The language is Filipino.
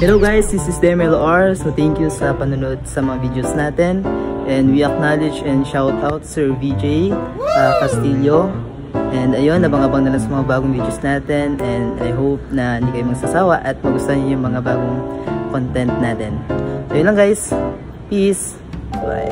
Hello guys, this is DMLR. So thank you sa panonood sa mga videos natin. And we acknowledge and shout out Sir VJ Castillo. And ayun, abang-abang na lang sa mga bagong videos natin. And I hope na hindi kayo magsasawa at magustuhan niyo yung mga bagong content natin. So yun lang guys. Peace. Bye.